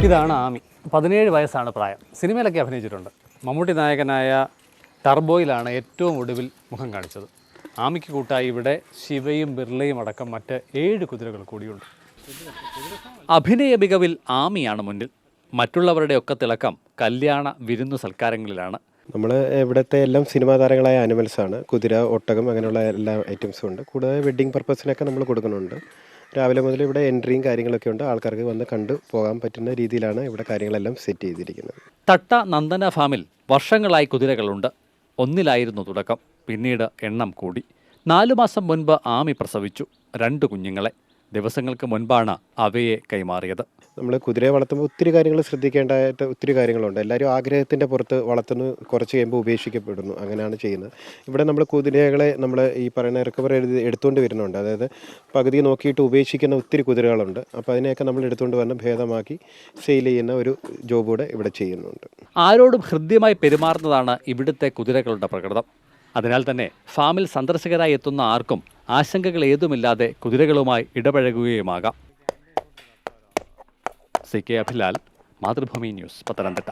ഇതാണ് ആമി. 17 വയസ്സാണ് പ്രായം. സിനിമയിലൊക്കെ അഭിനയിച്ചിട്ടുണ്ട്. മമ്മൂട്ടി നായകനായ ടർബോയിലാണ് ഏറ്റവും ഒടുവിൽ മുഖം കാണിച്ചത്. ആമിക്ക് കൂട്ടായി ഇവിടെ ശിവയും ബിർളയും അടക്കം മറ്റ് 7 കുതിരകൾ കൂടിയുണ്ട്. അഭിനയ മികവിൽ ആമിയാണ് മുന്നിൽ. മറ്റുള്ളവരുടെയൊക്കെ തിളക്കം കല്യാണ വിരുന്നു സൽക്കാരങ്ങളിലാണ്. നമ്മൾ ഇവിടുത്തെ എല്ലാം സിനിമാ താരങ്ങളായ ആനിമൽസാണ്. കുതിര, ഒട്ടകം അങ്ങനെയുള്ള എല്ലാ ഐറ്റംസും ഉണ്ട്. കൂടാതെ വെഡ്ഡിങ് പർപ്പസിനൊക്കെ നമ്മൾ കൊടുക്കുന്നുണ്ട്. രാവിലെ മുതൽ ഇവിടെ എൻട്രിയും കാര്യങ്ങളൊക്കെ ഉണ്ട്. ആൾക്കാർക്ക് വന്ന് കണ്ടു പോകാൻ പറ്റുന്ന രീതിയിലാണ് ഇവിടെ കാര്യങ്ങളെല്ലാം സെറ്റ് ചെയ്തിരിക്കുന്നത്. തട്ട നന്ദന ഫാമിൽ വർഷങ്ങളായി കുതിരകളുണ്ട്. ഒന്നിലായിരുന്നു തുടക്കം. പിന്നീട് എണ്ണം കൂടി. 4 മാസം മുൻപ് ആമി പ്രസവിച്ചു 2 കുഞ്ഞുങ്ങളെ. ദിവസങ്ങൾക്ക് മുൻപാണ് അവയെ കൈമാറിയത്. നമ്മൾ കുതിരയെ വളർത്തുമ്പോൾ ഒത്തിരി കാര്യങ്ങൾ ശ്രദ്ധിക്കേണ്ടതായിട്ട് ഒത്തിരി കാര്യങ്ങളുണ്ട്. എല്ലാവരും ആഗ്രഹത്തിൻ്റെ പുറത്ത് വളർത്തുന്നു, കുറച്ച് കഴിയുമ്പോൾ ഉപേക്ഷിക്കപ്പെടുന്നു. അങ്ങനെയാണ് ചെയ്യുന്നത്. ഇവിടെ നമ്മൾ കുതിരകളെ നമ്മൾ ഈ പറയുന്ന റിക്കവർ എടുത്തുകൊണ്ട് വരുന്നുണ്ട്. അതായത് പകുതി നോക്കിയിട്ട് ഉപേക്ഷിക്കുന്ന ഒത്തിരി കുതിരകളുണ്ട്. അപ്പോൾ അതിനെയൊക്കെ നമ്മൾ എടുത്തുകൊണ്ട് വന്ന് ഭേദമാക്കി സെയിൽ ചെയ്യുന്ന ഒരു ജോബ് കൂടെ ഇവിടെ ചെയ്യുന്നുണ്ട്. ആരോടും ഹൃദ്യമായി പെരുമാറുന്നതാണ് ഇവിടുത്തെ കുതിരകളുടെ പ്രകൃതം. അതിനാൽ തന്നെ ഫാമിൽ സന്ദർശകരായി എത്തുന്ന ആർക്കും ആശങ്കകൾ ഏതുമില്ലാതെ കുതിരകളുമായി ഇടപഴകുകയുമാകാം. CK Abhilal, Mathrubhumi news, Pathanamthitta.